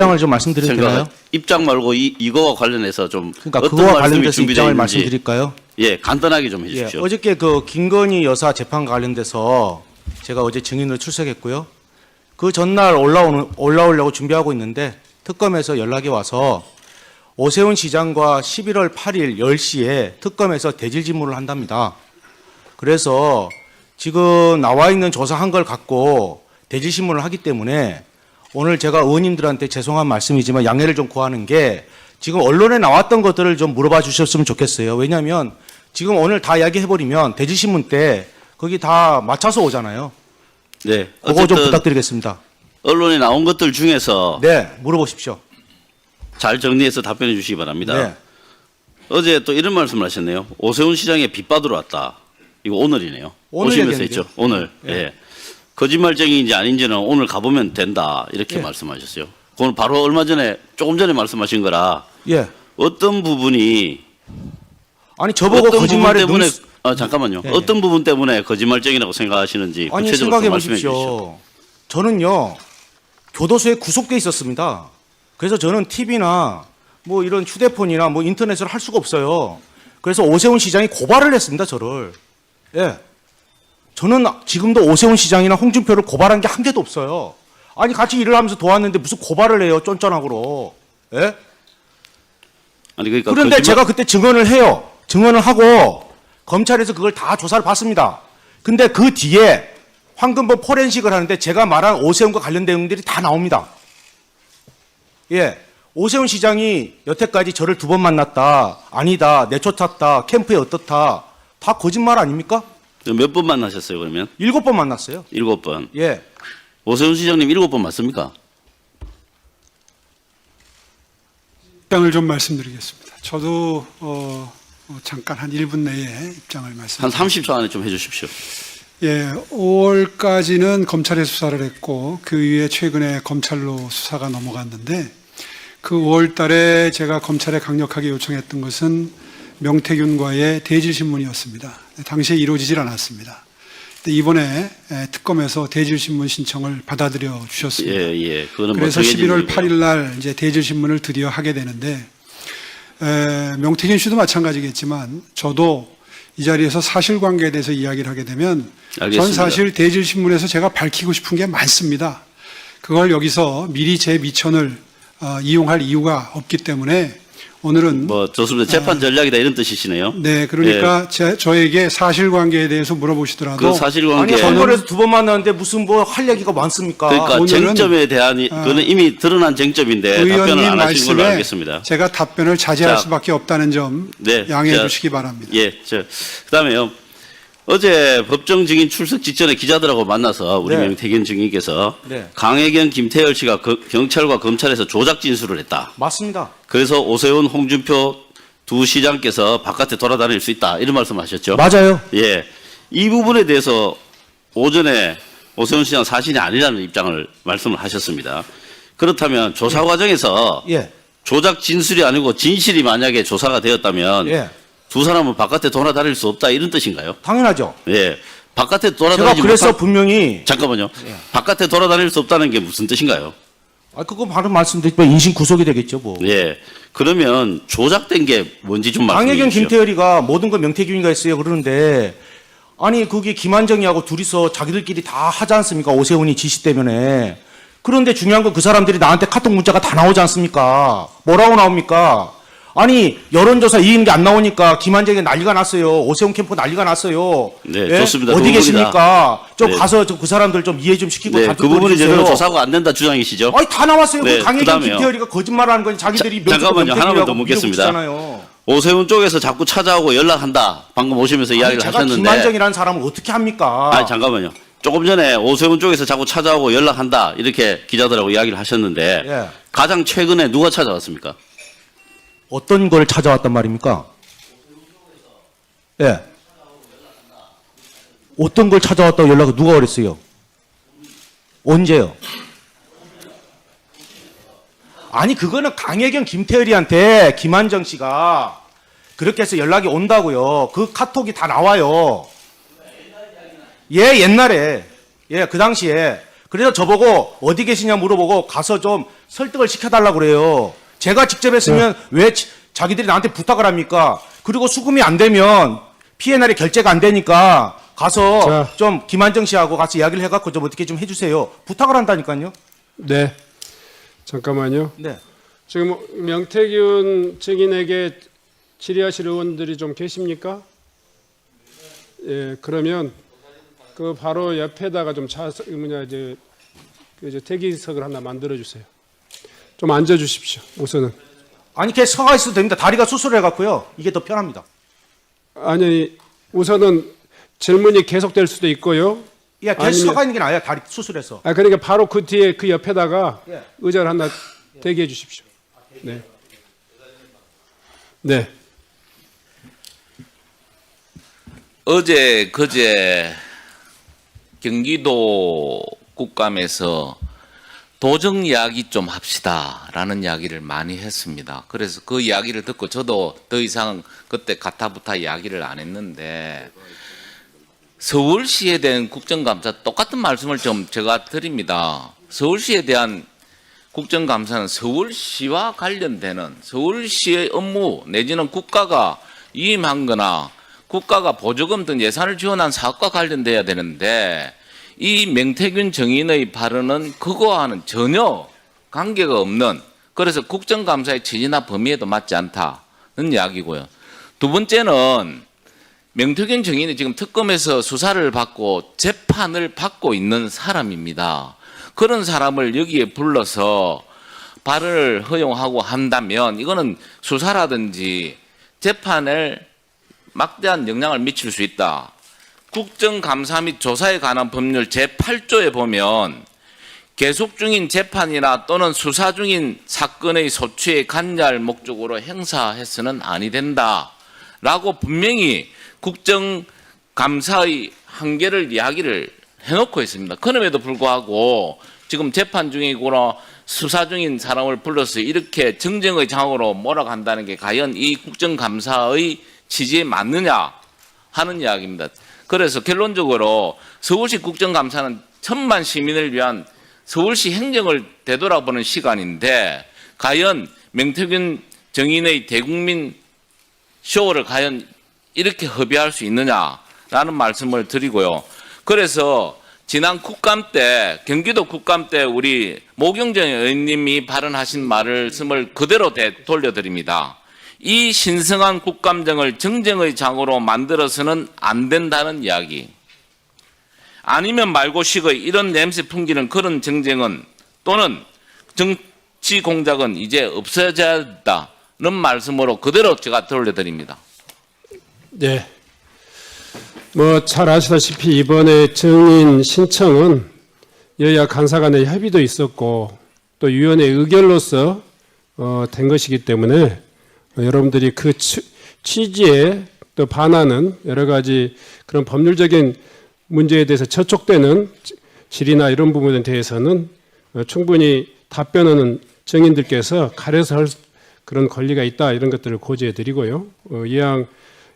입장을 좀 말씀드려도 되나요? 입장 말고 이거와 관련해서 좀 그러니까 어떤 그거와 말씀이 관련돼서 준비되어 입장을 있는지 말씀드릴까요? 예, 간단하게 좀 예, 해주십시오. 어저께 그 김건희 여사 재판 관련돼서 제가 어제 증인으로 출석했고요. 그 전날 올라오려고 준비하고 있는데 특검에서 연락이 와서 오세훈 시장과 11월 8일 10시에 특검에서 대질 질문을 한답니다. 그래서 지금 나와 있는 조사한 걸 갖고 대질 신문을 하기 때문에 오늘 제가 의원님들한테 죄송한 말씀이지만 양해를 좀 구하는 게 지금 언론에 나왔던 것들을 좀 물어봐 주셨으면 좋겠어요. 왜냐하면 지금 오늘 다 이야기해버리면 대질신문 때 거기 다 맞춰서 오잖아요. 네, 그거 좀 어쨌든 부탁드리겠습니다. 언론에 나온 것들 중에서 네, 물어보십시오. 잘 정리해서 답변해 주시기 바랍니다. 네. 어제 또 이런 말씀을 하셨네요. 오세훈 시장에 빚받으러 왔다. 이거 오늘이네요. 오늘 오시면서 얘기했는데요. 했죠. 오늘. 네. 예. 거짓말쟁이인지 아닌지는 오늘 가보면 된다. 이렇게 예. 말씀하셨어요. 그건 바로 얼마 전에 조금 전에 말씀하신 거라 예. 어떤 부분이 아니 저보고 어떤 거짓말에 부분 때문에 눈 잠깐만요. 예, 예. 어떤 부분 때문에 거짓말쟁이라고 생각하시는지 아니 구체적으로 생각해 좀 말씀해 주십시오. 보십시오. 저는요 교도소에 구속돼 있었습니다. 그래서 저는 TV나 뭐 이런 휴대폰이나 뭐 인터넷을 할 수가 없어요. 그래서 오세훈 시장이 고발을 했습니다. 저를. 예. 저는 지금도 오세훈 시장이나 홍준표를 고발한 게 한 개도 없어요. 아니 같이 일을 하면서 도왔는데 무슨 고발을 해요, 쫀쫀하고로. 예? 아니 그러니까 그런데 거짓말- 제가 그때 증언을 해요. 증언을 하고 검찰에서 그걸 다 조사를 받습니다. 근데 그 뒤에 황금범 포렌식을 하는데 제가 말한 오세훈과 관련된 내용들이 다 나옵니다. 예. 오세훈 시장이 여태까지 저를 2번 만났다. 아니다. 내쫓았다. 캠프에 어떻다. 다 거짓말 아닙니까? 몇 번 만나셨어요 그러면? 7번 만났어요. 7번. 예. 오세훈 시장님 7번 맞습니까? 입장을 좀 말씀드리겠습니다. 저도 잠깐 한 1분 내에 입장을 한 말씀드립니다. 30초 안에 좀 해주십시오. 예, 5월까지는 검찰에 수사를 했고 그 이후에 최근에 검찰로 수사가 넘어갔는데 그 5월 달에 제가 검찰에 강력하게 요청했던 것은 명태균과의 대질신문이었습니다. 당시에 이루어지질 않았습니다. 근데 이번에 특검에서 대질신문 신청을 받아들여 주셨습니다. 예, 예. 그거는 그래서 뭐 11월 정해진 8일 날 이제 대질신문을 드디어 하게 되는데 명태균 씨도 마찬가지겠지만 저도 이 자리에서 사실관계에 대해서 이야기를 하게 되면 알겠습니다. 전 사실 대질신문에서 제가 밝히고 싶은 게 많습니다. 그걸 여기서 미리 제 미천을 이용할 이유가 없기 때문에 오늘은 뭐 좋습니다. 재판 전략이다 이런 뜻이시네요. 네, 그러니까 저에게 사실관계에 대해서 물어보시더라도 그 사실관계 아니 선거에서 2번 만났는데 무슨 뭐 할 얘기가 많습니까? 그러니까 오늘은 쟁점에 대한 그거는 이미 드러난 쟁점인데 답변을 의원님 안 하신 걸로 말씀에 알겠습니다. 제가 답변을 자제할 자, 수밖에 없다는 점 네, 양해해 자, 주시기 바랍니다. 예, 그다음에요. 어제 법정 증인 출석 직전에 기자들하고 만나서 우리 네. 명태균 증인께서 네. 강혜경, 김태열 씨가 경찰과 검찰에서 조작 진술을 했다. 맞습니다. 그래서 오세훈, 홍준표 두 시장께서 바깥에 돌아다닐 수 있다 이런 말씀하셨죠. 맞아요. 예, 이 부분에 대해서 오전에 오세훈 시장 사실이 아니라는 입장을 말씀을 하셨습니다. 그렇다면 조사 과정에서 예. 조작 진술이 아니고 진실이 만약에 조사가 되었다면 예. 두 사람은 바깥에 돌아다닐 수 없다 이런 뜻인가요? 당연하죠. 예, 바깥에 제가 돌아다니지 그래서 못한 분명히 잠깐만요. 바깥에 돌아다닐 수 없다는 게 무슨 뜻인가요? 그거 바로 말씀드리면 인신 구속이 되겠죠, 뭐. 예, 그러면 조작된 게 뭔지 좀 말씀해 강혜경, 주십시오. 김태열이가 모든 걸 명태균이가 했어요. 그러는데 아니 그게 김한정이하고 둘이서 자기들끼리 다 하지 않습니까? 오세훈이 지시 때문에. 그런데 중요한 건 그 사람들이 나한테 카톡 문자가 다 나오지 않습니까? 뭐라고 나옵니까? 아니 여론조사 이긴 게 안 나오니까 김한정이 난리가 났어요. 오세훈 캠프 난리가 났어요. 네, 좋습니다. 어디 그 계십니까? 좀 네. 가서 그 사람들 좀 이해 좀 시키고 네, 다 그 부분이 듣고 제대로 해주세요. 조사가 안 된다 주장이시죠? 아니 다 나왔어요. 네, 그 강혜경, 그다음에요. 김태열이가 거짓말하는 건 자기들이 잠깐만요. 하나만 더 묻겠습니다. 묻겠습니다. 오세훈 쪽에서 자꾸 찾아오고 연락한다. 방금 오시면서 이야기를 제가 하셨는데. 김한정이라는 사람을 어떻게 합니까? 아니 잠깐만요. 조금 전에 오세훈 쪽에서 자꾸 찾아오고 연락한다 이렇게 기자들하고 이야기를 하셨는데 예. 가장 최근에 누가 찾아왔습니까? 어떤 걸 찾아왔단 말입니까? 예. 어떤 걸 찾아왔다고 연락을 누가 그랬어요? 언제요? 아니 그거는 강혜경, 김태열이한테 김한정 씨가 그렇게 해서 연락이 온다고요. 그 카톡이 다 나와요. 예, 옛날에. 예, 그 당시에. 그래서 저보고 어디 계시냐 물어보고 가서 좀 설득을 시켜달라고 그래요. 제가 직접 했으면 왜 자기들이 나한테 부탁을 합니까? 그리고 수금이 안 되면 P&L이 결제가 안 되니까 가서 자. 좀 김한정 씨하고 같이 이야기를 해갖고 좀 어떻게 좀 해주세요. 부탁을 한다니까요. 네. 잠깐만요. 네. 지금 명태균 증인에게 질의하실 의원들이 좀 계십니까? 예, 그러면 그 바로 옆에다가 좀 대기석을 하나 만들어 주세요. 좀 앉아 주십시오. 우선은. 아니 걔 서가 있어도 됩니다. 다리가 수술해갖고요. 이게 더 편합니다. 아니, 우선은 질문이 계속될 수도 있고요. 야, 걔 아니면- 서가 있는 게 나아요. 다리 수술해서. 아, 그러니까 바로 그 뒤에 그 옆에다가 예. 의자를 하나 대기해 주십시오. 네. 네. 어제 그제 경기도 국감에서 도정 이야기 좀 합시다라는 이야기를 많이 했습니다. 그래서 그 이야기를 듣고 저도 더 이상 그때 가타부타 이야기를 안 했는데 서울시에 대한 국정감사 똑같은 말씀을 좀 제가 드립니다. 서울시에 대한 국정감사는 서울시와 관련되는 서울시의 업무 내지는 국가가 위임한 거나 국가가 보조금 등 예산을 지원한 사업과 관련돼야 되는데 이 명태균 정인의 발언은 그거와는 전혀 관계가 없는, 그래서 국정감사의 취지나 범위에도 맞지 않다는 이야기고요. 두 번째는 명태균 정인이 지금 특검에서 수사를 받고 재판을 받고 있는 사람입니다. 그런 사람을 여기에 불러서 발언을 허용하고 한다면 이거는 수사라든지 재판을 막대한 영향을 미칠 수 있다. 국정감사 및 조사에 관한 법률 제8조에 보면 계속 중인 재판이나 또는 수사 중인 사건의 소추에 관여할 목적으로 행사해서는 아니 된다 라고 분명히 국정감사의 한계를 이야기를 해놓고 있습니다. 그럼에도 불구하고 지금 재판 중이거나 수사 중인 사람을 불러서 이렇게 정쟁의 장으로 몰아간다는 게 과연 이 국정감사의 취지에 맞느냐 하는 이야기입니다. 그래서 결론적으로 서울시 국정감사는 천만 시민을 위한 서울시 행정을 되돌아보는 시간인데 과연 명태균 정인의 대국민 쇼를 과연 이렇게 허비할 수 있느냐라는 말씀을 드리고요. 그래서 지난 국감 때, 경기도 국감 때 우리 모경정 의원님이 발언하신 말씀을 그대로 돌려드립니다. 이 신성한 국감정을 정쟁의 장으로 만들어서는 안 된다는 이야기. 아니면 말고식의 이런 냄새 풍기는 그런 정쟁은 또는 정치 공작은 이제 없어져야 한다는 말씀으로 그대로 제가 돌려드립니다. 네. 뭐 잘 아시다시피 이번에 증인 신청은 여야 간사 간의 협의도 있었고 또 위원회 의결로서 된 것이기 때문에 여러분들이 그 취지에 또 반하는 여러 가지 그런 법률적인 문제에 대해서 저촉되는 질의나 이런 부분에 대해서는 충분히 답변하는 증인들께서 가려서 할 그런 권리가 있다 이런 것들을 고지해 드리고요. 이왕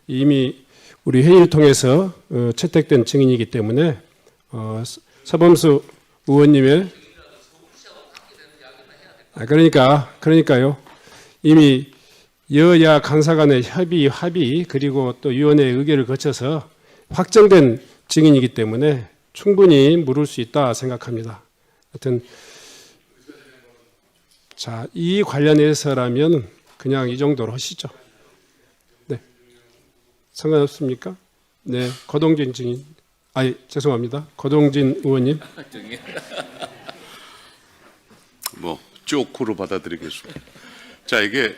이미 우리 회의를 통해서 채택된 증인이기 때문에 서범수 의원님의 그러니까요. 이미 여야 간사 간의 합의 그리고 또 위원회 의결을 거쳐서 확정된 증인이기 때문에 충분히 물을 수 있다 생각합니다. 하여튼 자, 이 관련해서라면 그냥 이 정도로 하시죠. 네. 상관없습니까? 네. 거동진 증인. 죄송합니다. 거동진 의원님. 쪼크로 받아들이겠습니다. 자, 이게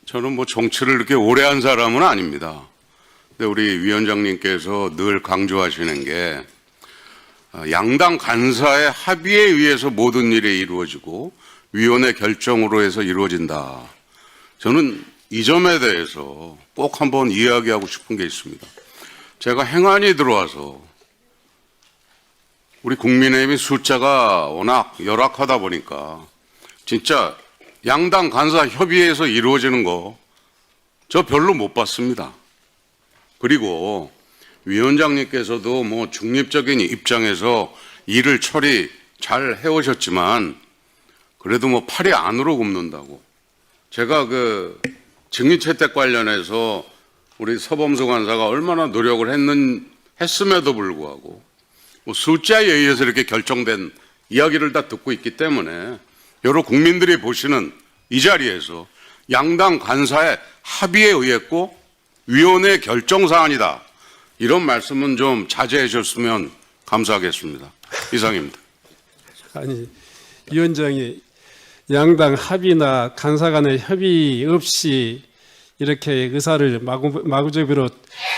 저는 정치를 이렇게 오래 한 사람은 아닙니다. 근데 우리 위원장님께서 늘 강조하시는 게 양당 간사의 합의에 의해서 모든 일이 이루어지고 위원회 결정으로 해서 이루어진다. 저는 이 점에 대해서 꼭 한번 이야기하고 싶은 게 있습니다. 제가 행안위 들어와서 우리 국민의힘이 숫자가 워낙 열악하다 보니까 진짜 양당 간사 협의해서 이루어지는 거 저 별로 못 봤습니다. 그리고 위원장님께서도 중립적인 입장에서 일을 잘 해오셨지만 그래도 뭐 팔이 안으로 굽는다고. 제가 그 증인 채택 관련해서 우리 서범수 간사가 얼마나 노력을 했음에도 불구하고 뭐 숫자에 의해서 이렇게 결정된 이야기를 다 듣고 있기 때문에 여러 국민들이 보시는 이 자리에서 양당 간사의 합의에 의했고 위원회 결정 사안이다. 이런 말씀은 좀 자제해 주셨으면 감사하겠습니다. 이상입니다. 아니, 위원장이 양당 합의나 간사 간의 협의 없이 이렇게 의사를 마구잡이로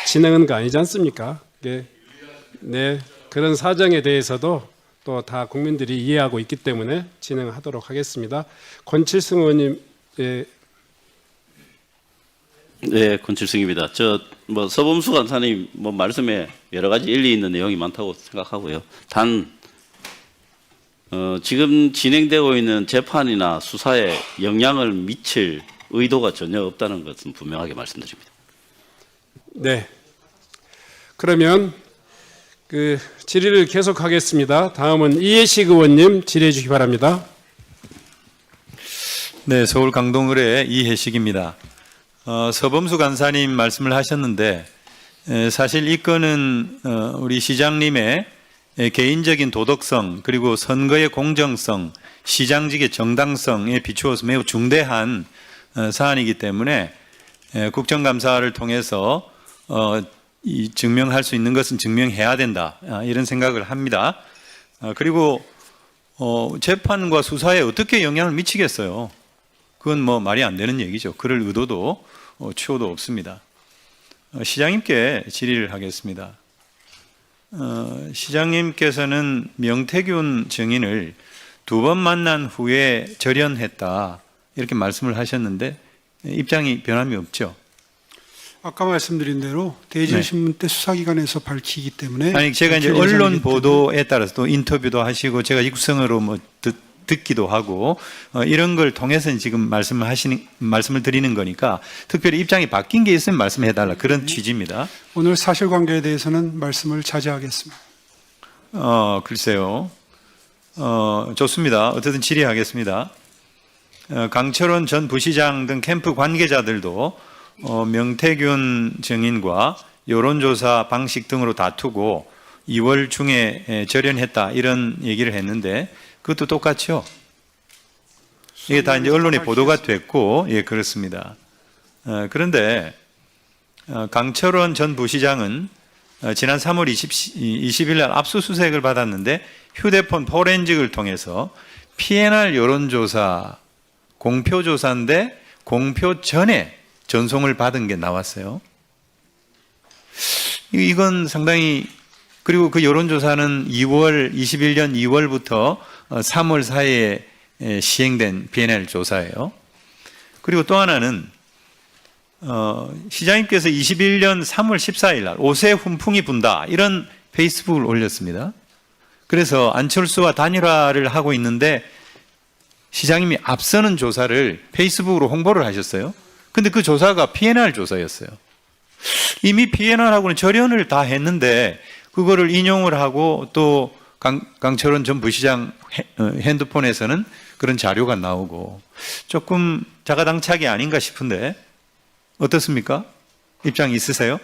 진행한 거 아니지 않습니까? 네, 그런 사정에 대해서도 또 다 국민들이 이해하고 있기 때문에 진행하도록 하겠습니다. 권칠승 의원님, 네, 권칠승입니다. 뭐 서범수 간사님 뭐 말씀에 여러 가지 일리 있는 내용이 많다고 생각하고요. 단 지금 진행되고 있는 재판이나 수사에 영향을 미칠 의도가 전혀 없다는 것은 분명하게 말씀드립니다. 네. 그러면 그 질의를 계속하겠습니다. 다음은 이해식 의원님 질의해 주시기 바랍니다. 네, 서울 강동을의 이해식입니다. 서범수 간사님 말씀을 하셨는데 사실 이 건은 우리 시장님의 개인적인 도덕성 그리고 선거의 공정성, 시장직의 정당성에 비추어서 매우 중대한 사안이기 때문에 국정감사를 통해서 증명할 수 있는 것은 증명해야 된다 이런 생각을 합니다. 그리고 재판과 수사에 어떻게 영향을 미치겠어요? 그건 뭐 말이 안 되는 얘기죠. 그럴 의도도 추호도 없습니다. 시장님께 질의를 하겠습니다. 시장님께서는 명태균 증인을 2번 만난 후에 절연했다 이렇게 말씀을 하셨는데 입장이 변함이 없죠. 아까 말씀드린 대로 대질신문 때 수사기관에서 밝히기 때문에 아니 제가 이제 밝힐 언론 예정이기 보도에 따라서 또 인터뷰도 하시고 제가 육성으로 뭐 듣기도 하고 이런 걸 통해서 지금 말씀을 드리는 거니까 특별히 입장이 바뀐 게 있으면 말씀해달라 그런 취지입니다. 오늘 사실관계에 대해서는 말씀을 자제하겠습니다. 글쎄요. 좋습니다. 어쨌든 질의하겠습니다. 강철원 전 부시장 등 캠프 관계자들도 명태균 증인과 여론조사 방식 등으로 다투고 2월 중에 절연했다 이런 얘기를 했는데 그것도 똑같죠. 이게 다 이제 언론에 보도가 됐고 예 그렇습니다. 그런데 강철원 전 부시장은 지난 3월 20일 날 압수수색을 받았는데 휴대폰 포렌직을 통해서 PNR 여론조사 공표조사인데 공표 전에 전송을 받은 게 나왔어요. 이건 상당히 그리고 그 여론조사는 21년 2월부터 3월 사이에 시행된 PNL 조사예요. 그리고 또 하나는 시장님께서 21년 3월 14일 날 옷에 훈풍이 분다 이런 페이스북을 올렸습니다. 그래서 안철수와 단일화를 하고 있는데 시장님이 앞서는 조사를 페이스북으로 홍보를 하셨어요. 근데 그 조사가 PNR 조사였어요. 이미 PNR하고는 절연을 다 했는데 그거를 인용을 하고 또 강철원 전 부시장 핸드폰에서는 그런 자료가 나오고 조금 자가당착이 아닌가 싶은데 어떻습니까? 입장 있으세요?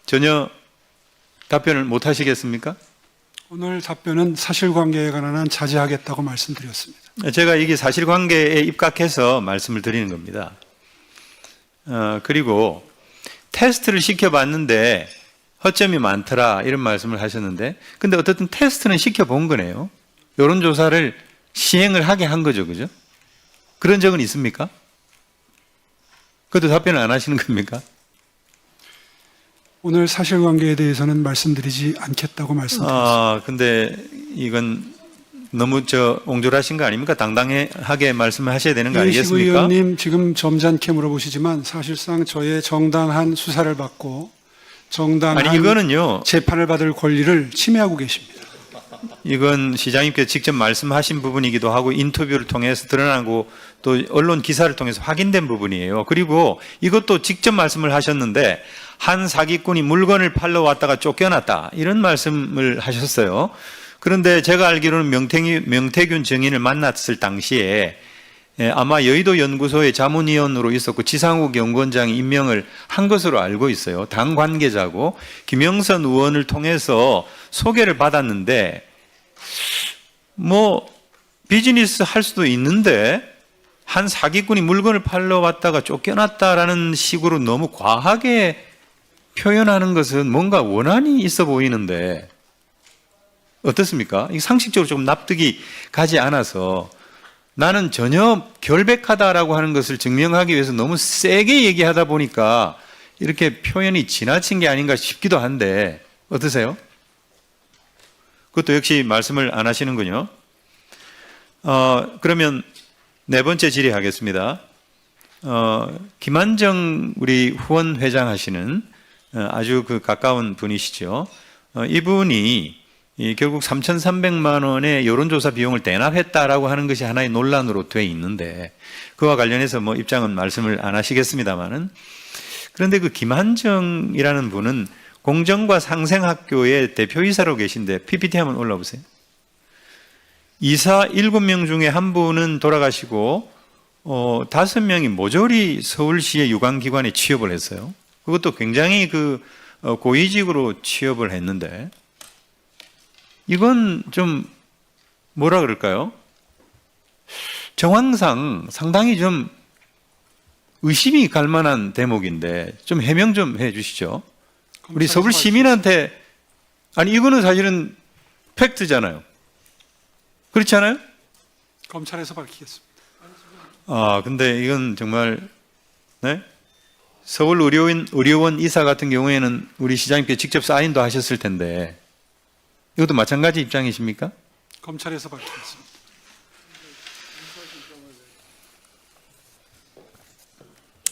전혀 답변을 못 하시겠습니까? 오늘 답변은 사실관계에 관한 한 자제하겠다고 말씀드렸습니다. 제가 이게 사실관계에 입각해서 말씀을 드리는 겁니다. 그리고 테스트를 시켜봤는데 허점이 많더라 이런 말씀을 하셨는데 근데 어쨌든 테스트는 시켜본 거네요. 여론조사를 시행을 하게 한 거죠. 그죠? 그런 적은 있습니까? 그것도 답변을 안 하시는 겁니까? 오늘 사실관계에 대해서는 말씀드리지 않겠다고 말씀드렸습니다. 근데 이건 너무 옹졸하신 거 아닙니까? 당당하게 말씀을 하셔야 되는 거 이해식 아니겠습니까? 의원님 지금 점잖게 물어보시지만 사실상 저의 정당한 수사를 받고 정당한 아니 이거는요. 재판을 받을 권리를 침해하고 계십니다. 이건 시장님께서 직접 말씀하신 부분이기도 하고 인터뷰를 통해서 드러나고 또 언론 기사를 통해서 확인된 부분이에요. 그리고 이것도 직접 말씀을 하셨는데 한 사기꾼이 물건을 팔러 왔다가 쫓겨났다 이런 말씀을 하셨어요. 그런데 제가 알기로는 명태균 증인을 만났을 당시에 아마 여의도 연구소의 자문위원으로 있었고 지상욱 연구원장이 임명을 한 것으로 알고 있어요. 당 관계자고 김영선 의원을 통해서 소개를 받았는데 뭐 비즈니스 할 수도 있는데 한 사기꾼이 물건을 팔러 왔다가 쫓겨났다라는 식으로 너무 과하게 표현하는 것은 뭔가 원한이 있어 보이는데 어떻습니까? 이 상식적으로 좀 납득이 가지 않아서 나는 전혀 결백하다라고 하는 것을 증명하기 위해서 너무 세게 얘기하다 보니까 이렇게 표현이 지나친 게 아닌가 싶기도 한데 어떠세요? 그것도 역시 말씀을 안 하시는군요. 그러면 네 번째 질의하겠습니다. 김한정 우리 후원 회장 하시는 아주 그 가까운 분이시죠. 이분이 결국 3,300만 원의 여론조사 비용을 대납했다라고 하는 것이 하나의 논란으로 돼 있는데 그와 관련해서 뭐 입장은 말씀을 안 하시겠습니다만은 그런데 그 김한정이라는 분은 공정과 상생학교의 대표이사로 계신데 PPT 한번 올라보세요. 이사 7명 중에 한 분은 돌아가시고 5명이 모조리 서울시의 유관기관에 취업을 했어요. 그것도 굉장히 그 고위직으로 취업을 했는데 이건 좀 뭐라 그럴까요? 정황상 상당히 좀 의심이 갈 만한 대목인데 좀 해명 좀 해 주시죠. 우리 서울 시민한테 아니 이거는 사실은 팩트잖아요. 그렇지 않아요? 검찰에서 밝히겠습니다. 근데 이건 정말 네? 서울 의료원 이사 같은 경우에는 우리 시장님께 직접 사인도 하셨을 텐데 이것도 마찬가지 입장이십니까? 검찰에서 밝히겠습니다.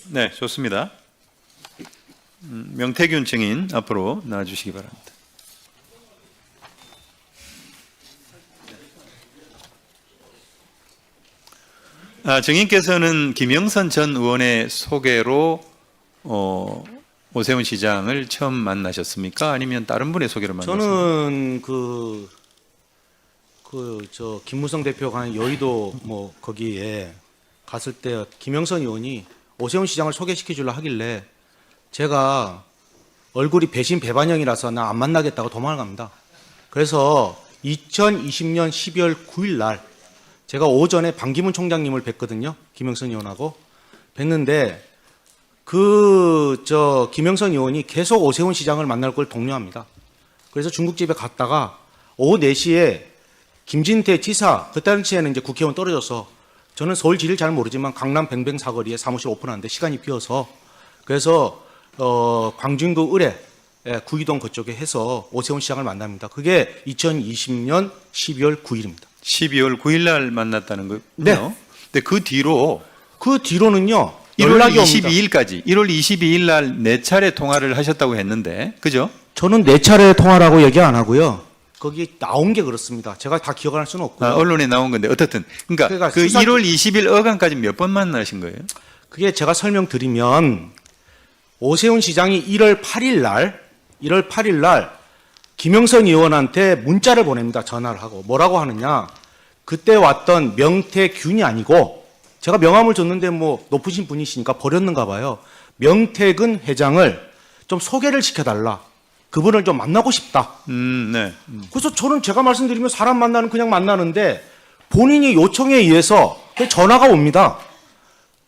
네, 좋습니다. 명태균 증인 앞으로 나와주시기 바랍니다. 증인께서는 김영선 전 의원의 소개로 오세훈 시장을 처음 만나셨습니까? 아니면 다른 분의 소개로 만나셨습니까? 저는 김무성 대표가 한 여의도 뭐 거기에 갔을 때 김영선 의원이 오세훈 시장을 소개시켜 주려 하길래 제가 얼굴이 배신 배반형이라서 나 안 만나겠다고 도망을 갑니다. 그래서 2020년 12월 9일 날 제가 오전에 반기문 총장님을 뵀거든요. 김영선 의원하고 뵀는데 김영선 의원이 계속 오세훈 시장을 만날 걸 독려합니다. 그래서 중국집에 갔다가 오후 4시에 김진태 지사, 그 당시에는 이제 국회의원 떨어져서 저는 서울 지리를 잘 모르지만 강남 뱅뱅 사거리에 사무실 오픈하는데 시간이 비어서 그래서 광진구 을에 구이동 그쪽에 해서 오세훈 시장을 만납니다. 그게 2020년 12월 9일입니다. 12월 9일 날 만났다는 거요? 네. 근데 그 뒤로는요. 1월 연락이 22일까지. 22일까지 1월 22일 날 4차례 통화를 하셨다고 했는데 그죠? 저는 4차례 통화라고 얘기 안 하고요. 거기 나온 게 그렇습니다. 제가 다 기억할 수는 없고요. 언론에 나온 건데 어떻든 그러니까 그 수사- 1월 20일 어간까지 몇 번 만나신 거예요? 그게 제가 설명드리면 오세훈 시장이 1월 8일 날 김영선 의원한테 문자를 보냅니다. 전화를 하고 뭐라고 하느냐? 그때 왔던 명태균이 아니고 제가 명함을 줬는데 뭐 높으신 분이시니까 버렸는가 봐요. 명태근 회장을 좀 소개를 시켜달라. 그분을 좀 만나고 싶다. 네. 그래서 저는 제가 말씀드리면 사람 만나는 그냥 만나는데 본인이 요청에 의해서 전화가 옵니다.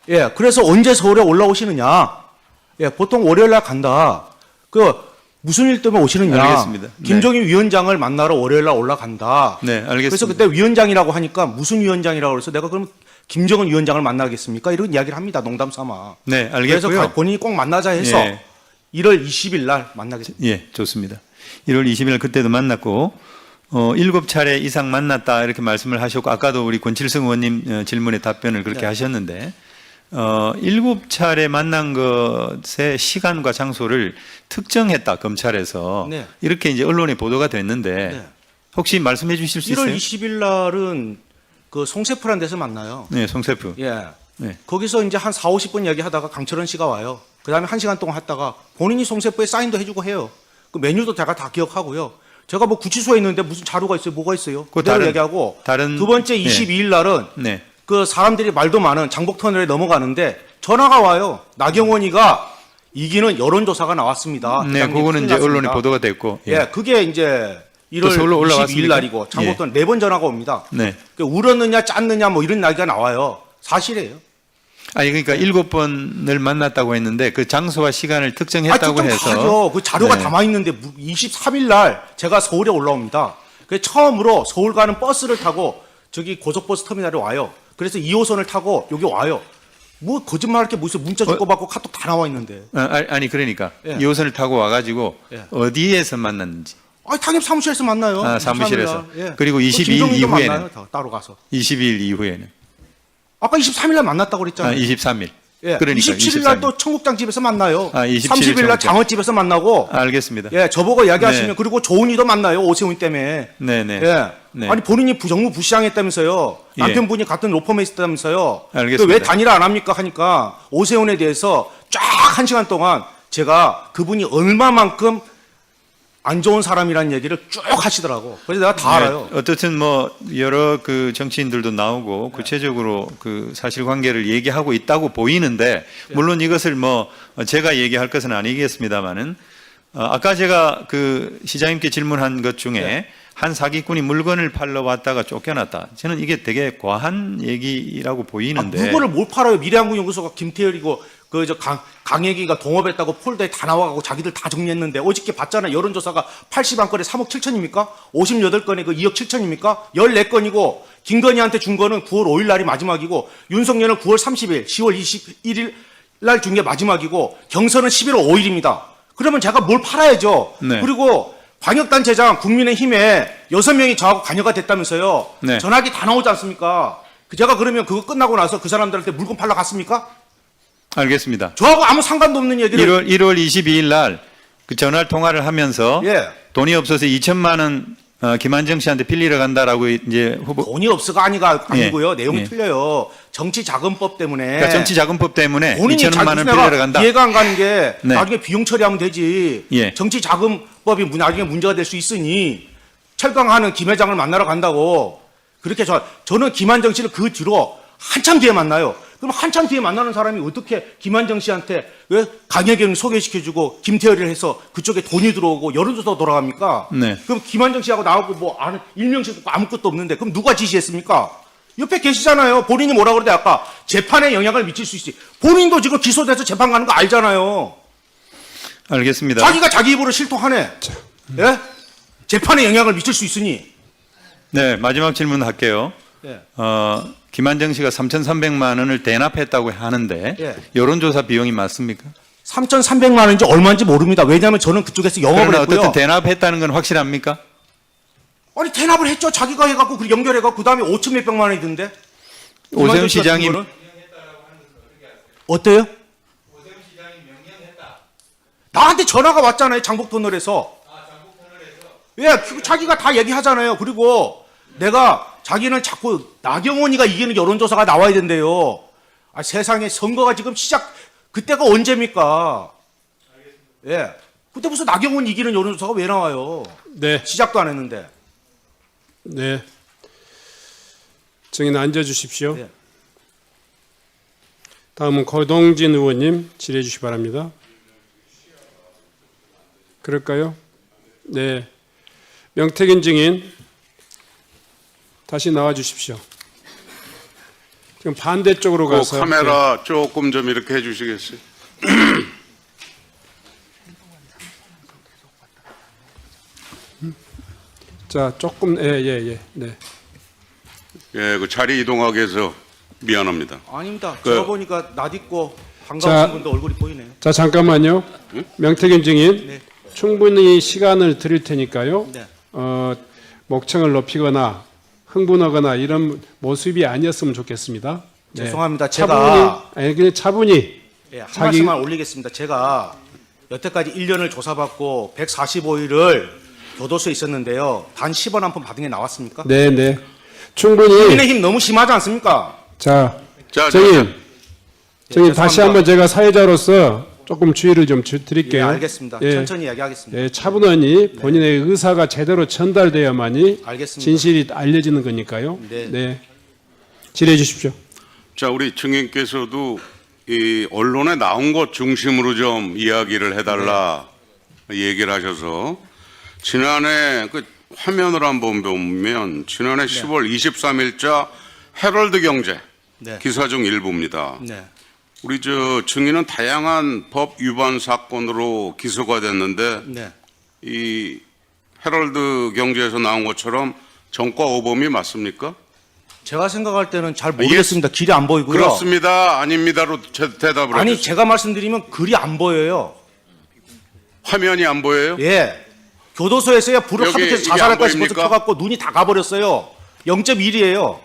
예, 그래서 언제 서울에 올라오시느냐? 예, 보통 월요일 날 간다. 무슨 일 때문에 오시느냐? 알겠습니다. 네. 김종인 위원장을 만나러 월요일 날 올라간다. 네, 알겠습니다. 그래서 그때 위원장이라고 하니까 무슨 위원장이라고 그래서 내가 그럼 김정은 위원장을 만나겠습니까? 이런 이야기를 합니다. 농담 삼아. 네, 그래서 알겠고요. 본인이 꼭 만나자 해서 예. 1월 20일 날 만나겠습니다. 예, 좋습니다. 1월 20일 그때도 만났고 7차례 이상 만났다 이렇게 말씀을 하셨고 아까도 우리 권칠성 의원님 질문에 답변을 그렇게 네. 하셨는데 7차례 만난 것의 시간과 장소를 특정했다 검찰에서 네. 이렇게 이제 언론에 보도가 됐는데 네. 혹시 말씀해 주실 수 1월 있어요? 20일 날은 그 송세프란 데서 만나요. 네, 송세프. 예. 네. 거기서 이제 한 4, 50분 얘기하다가 강철원 씨가 와요. 그 다음에 1시간 동안 하다가 본인이 송세프에 사인도 해주고 해요. 그 메뉴도 제가 다 기억하고요. 제가 뭐 구치소에 있는데 무슨 자료가 있어요? 뭐가 있어요? 그 그대로 다른- 얘기하고 다른- 두 번째 네. 22일 날은 네. 그 사람들이 말도 많은 장복터널에 넘어가는데 전화가 와요. 나경원이가 이기는 여론조사가 나왔습니다. 네, 회장님 그거는 큰일 이제 언론에 났습니다. 보도가 됐고. 예, 그게 이제 1월 서울로 22일 올라왔습니까? 날이고 장복터널 4번 전화가 옵니다. 네. 그 울었느냐 짰느냐 뭐 이런 이야기가 나와요. 사실이에요. 아니 그러니까 7번을 만났다고 했는데 그 장소와 시간을 특정했다고 해서 하죠. 그 자료가 네. 담아 있는데 23일 날 제가 서울에 올라옵니다. 그래서 처음으로 서울 가는 버스를 타고 저기 고속버스 터미널에 와요. 그래서 2호선을 타고 여기 와요. 뭐 거짓말할 게 무슨 문자 주고받고 카톡 다 나와 있는데. 아니 그러니까 예. 2호선을 타고 와가지고 예. 어디에서 만났는지. 당연히 사무실에서 만나요. 아, 사무실에서. 23일 날. 예. 그리고 그 22일 김종인도 이후에는? 만나요, 따로 가서. 20일 이후에는 아까 23일 날 만났다고 그랬잖아요. 23일. 예. 그러니까 27일 날 또 청국장 집에서 만나요. 27일 30일 날 청국장. 장어집에서 만나고. 알겠습니다. 예, 저보고 이야기하시면 네. 그리고 조은이도 만나요. 오세훈 때문에. 네네. 예. 네. 아니 본인이 정무 부시장했다면서요. 예. 남편분이 같은 로펌에 있었다면서요. 알겠습니다. 왜 단일화 안 합니까 하니까 오세훈에 대해서 쫙 1시간 동안 제가 그분이 얼마만큼 안 좋은 사람이라는 얘기를 쭉 하시더라고. 그래서 내가 다 알아요. 네, 어떻든 뭐 여러 그 정치인들도 나오고 구체적으로 그 사실관계를 얘기하고 있다고 보이는데 물론 이것을 뭐 제가 얘기할 것은 아니겠습니다만은 아까 제가 그 시장님께 질문한 것 중에 한 사기꾼이 물건을 팔러 왔다가 쫓겨났다. 저는 이게 되게 과한 얘기라고 보이는데. 물건을 못 팔아요. 미래한국연구소가 김태열이고 그저 강혜기가 동업했다고 폴더에 다 나와가고 자기들 다 정리했는데 어저께 봤잖아요. 여론조사가 81건에 3억 7천입니까? 58건에 그 2억 7천입니까? 14건이고 김건희한테 준 거는 9월 5일 날이 마지막이고 윤석열은 9월 30일, 10월 21일 날 준 게 마지막이고 경선은 11월 5일입니다. 그러면 제가 뭘 팔아야죠. 네. 그리고 광역단체장 국민의힘에 6명이 저하고 관여가 됐다면서요. 네. 전화기 다 나오지 않습니까? 제가 그러면 그거 끝나고 나서 그 사람들한테 물건 팔러 갔습니까? 알겠습니다. 저하고 아무 상관도 없는 얘기를 1월 22일 날 그 전화 통화를 하면서 예. 돈이 없어서 2천만 원 김한정 씨한테 빌리러 간다라고 이제 후보 돈이 없어가 아니고요. 예. 내용이 예. 틀려요. 정치자금법 때문에 그러니까 정치자금법 때문에 본인이 2천만 원 자기 빌리러 간다. 이해가 안 가는 게 네. 나중에 비용 처리하면 되지. 예. 정치자금법이 나중에 문제가 될 수 있으니 철강하는 김 회장을 만나러 간다고 그렇게 저는 김한정 씨를 그 뒤로 한참 뒤에 만나요. 그럼 한참 뒤에 만나는 사람이 어떻게 김한정 씨한테 왜 강혜경을 소개시켜주고 김태열이를 해서 그쪽에 돈이 들어오고 여론조사가 돌아갑니까? 네. 그럼 김한정 씨하고 나하고 뭐 아는 일명씩 아무것도 없는데 그럼 누가 지시했습니까? 옆에 계시잖아요. 본인이 뭐라 그러대 아까 재판에 영향을 미칠 수 있지. 본인도 지금 기소돼서 재판 가는 거 알잖아요. 알겠습니다. 자기가 자기 입으로 실토하네. 예? 재판에 영향을 미칠 수 있으니. 네, 마지막 질문 할게요. 예. 김한정 씨가 3,300만 원을 대납했다고 하는데 예. 여론조사 비용이 맞습니까? 3,300만 원인지 얼마인지 모릅니다. 왜냐하면 저는 그쪽에서 영업을 그러나 했고요. 어쨌든 대납했다는 건 확실합니까? 아니 대납을 했죠. 자기가 해갖고 그 연결해갖고 그다음에 5천 몇백만 원이던데. 오세훈 김한정 씨가 준 시장이 거는? 어때요? 나한테 전화가 왔잖아요. 장복터널에서. 예, 자기가 다 얘기하잖아요. 그리고 내가 자기는 자꾸 나경원이가 이기는 여론조사가 나와야 된대요. 세상에 선거가 지금 그때가 언제입니까? 예. 그때 무슨 나경원 이기는 여론조사가 왜 나와요? 네, 시작도 안 했는데. 네. 증인 앉아 주십시오. 네. 다음은 고동진 의원님 질의해 주시기 바랍니다. 그럴까요? 네. 명태균 증인 다시 나와 주십시오. 지금 반대쪽으로 그 가서 카메라 조금 좀 이렇게 해주시겠어요? 자, 조금 네. 예, 그 자리 이동하게 해서 미안합니다. 아닙니다. 그- 제가 보니까 낯익고 자. 반가우신 분도 얼굴이 보이네. 자, 잠깐만요. 명태균 증인 네. 충분히 시간을 드릴 테니까요. 네. 목청을 높이거나 흥분하거나 이런 모습이 아니었으면 좋겠습니다. 네. 죄송합니다. 그냥 차분히 예, 한 자기- 말씀만 올리겠습니다. 제가 여태까지 1년을 조사받고 145일을 교도소에 있었는데요. 단 10원 한 푼 받은 게 나왔습니까? 네. 충분히 국민의힘 너무 심하지 않습니까? 자, 자, 증인 예, 다시 죄송합니다. 한번 제가 사회자로서 조금 주의를 좀 예, 드릴게요. 알겠습니다. 예. 천천히 이야기하겠습니다. 예, 차분하니 본인의 의사가 제대로 전달돼야만이 알겠습니다. 진실이 알려지는 거니까요. 네. 질의해 주십시오. 자, 우리 증인께서도 이 언론에 나온 것 중심으로 좀 이야기를 해달라 얘기를 하셔서 지난해 그 화면을 한번 보면 지난해 10월 23일자 헤럴드 경제 네. 기사 중 일부입니다. 네. 우리 저 증인은 다양한 법 위반 사건으로 기소가 됐는데 네. 이 헤럴드 경제에서 나온 것처럼 정과 오범이 맞습니까? 제가 생각할 때는 잘 모르겠습니다. 길이 안 보이고요. 그렇습니다. 아닙니다로 대답을 아니 해주세요. 제가 말씀드리면 글이 안 보여요. 화면이 안 보여요? 예. 교도소에서야 불을 여기 하도 켜서 이게 자살할까 안 싶어서 보입니까? 켜갖고 눈이 다 가버렸어요. 0.1이에요.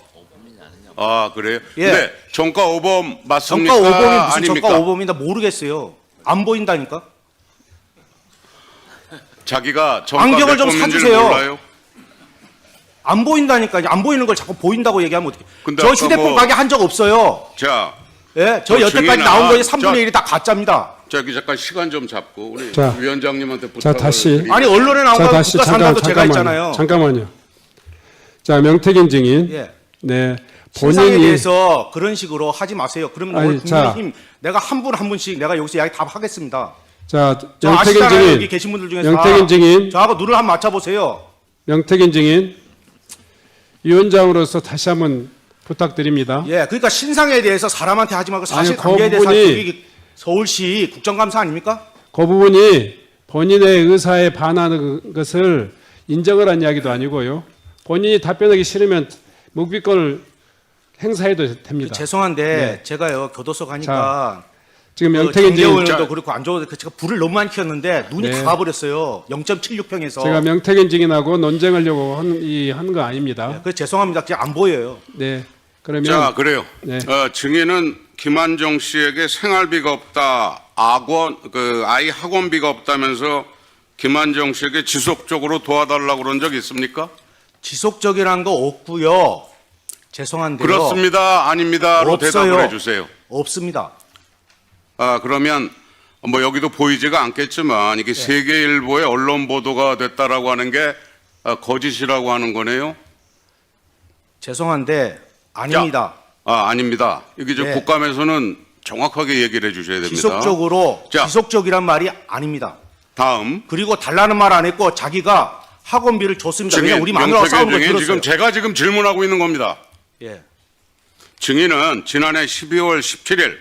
아, 그래요? 예. 네. 정과 오범 맞습니까? 정가 5범이 무슨 아닙니까? 정가 5범이나 모르겠어요. 안 보인다니까. 자기가 정가 안경을 몇 좀 범인지를 사주세요. 몰라요? 안 보인다니까. 안 보이는 걸 자꾸 보인다고 얘기하면 어떡해. 근데 저 아까 휴대폰 뭐- 가게 한 적 없어요. 자, 예. 저 그 여태까지 증인아, 나온 거에 3분의 자- 1이 다 가짜입니다. 저기 잠깐 시간 좀 잡고 우리 자, 위원장님한테 부탁을 다시. 드리겠습니다. 아니 언론에 나온 자, 거 다시 국가 산다도 제가 했잖아요. 잠깐만요. 자, 명태균 증인. 예. 네. 신상에 본인이 대해서 그런 식으로 하지 마세요. 그러면 아니, 오늘 자. 국민의힘 내가 한 분 한 분씩 내가 여기서 이야기 다 하겠습니다. 자, 저 명태균 아시잖아요. 여기 증인. 계신 분들 중에서 명태균 증인. 저하고 눈을 한번 맞춰보세요. 명태균 증인. 위원장으로서 다시 한번 부탁드립니다. 예, 그러니까 신상에 대해서 사람한테 하지 말고 사실 아니, 그 관계에 대해서 부분이- 여기 서울시 국정감사 아닙니까? 그 부분이 본인의 의사에 반하는 것을 인정을 한 이야기도 아니고요. 본인이 답변하기 싫으면 묵비권을 행사해도 됩니다. 죄송한데 네. 제가요 교도소 가니까 지금 그 명태균 증인, 장재원도 그렇고 안 좋아도 제가 불을 너무 많이 켰는데 눈이 네. 다 가버렸어요. 0.76평에서. 제가 명태균 증인하고 논쟁하려고 하는 거 아닙니다. 그 죄송합니다. 그냥 안 보여요. 네. 그러면 자, 그래요. 네. 증인은 김한정 씨에게 생활비가 없다, 아이 학원비가 없다면서 김한정 씨에게 지속적으로 도와달라고 그런 적 있습니까? 지속적이라는 거 없고요. 죄송한데요. 그렇습니다, 아닙니다로 없어요. 대답을 해주세요. 없습니다. 그러면 뭐 여기도 보이지가 않겠지만 이게 네. 세계일보의 언론 보도가 됐다라고 하는 게 거짓이라고 하는 거네요. 죄송한데 아닙니다. 아닙니다. 여기 저 네. 국감에서는 정확하게 얘기를 해주셔야 됩니다. 지속적으로 자. 지속적이란 말이 아닙니다. 다음 그리고 달라는 말 안 했고 자기가 학원비를 줬습니다. 왜냐 우리 마누라가 명태균 싸우는 거 증인, 들었어요. 제가 지금 질문하고 있는 겁니다. 예. 증인은 지난해 12월 17일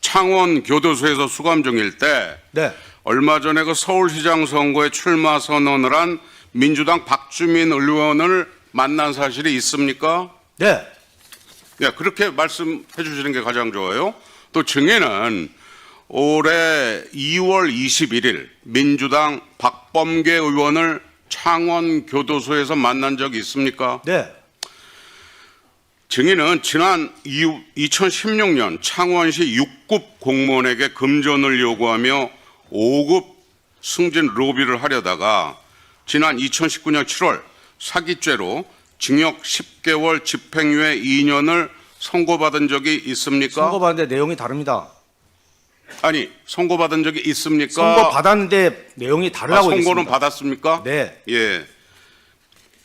창원 교도소에서 수감 중일 때 네. 얼마 전에 그 서울시장 선거에 출마 선언을 한 민주당 박주민 의원을 만난 사실이 있습니까? 네. 예, 그렇게 말씀해 주시는 게 가장 좋아요. 또 증인은 올해 2월 21일 민주당 박범계 의원을 창원 교도소에서 만난 적이 있습니까? 네. 증인은 지난 2016년 창원시 6급 공무원에게 금전을 요구하며 5급 승진 로비를 하려다가 지난 2019년 7월 사기죄로 징역 10개월 집행유예 2년을 선고받은 적이 있습니까? 선고받았는데 내용이 다릅니다. 아니, 선고받은 적이 있습니까? 선고받았는데 내용이 다르다고 선고는 했습니다. 받았습니까? 네. 예.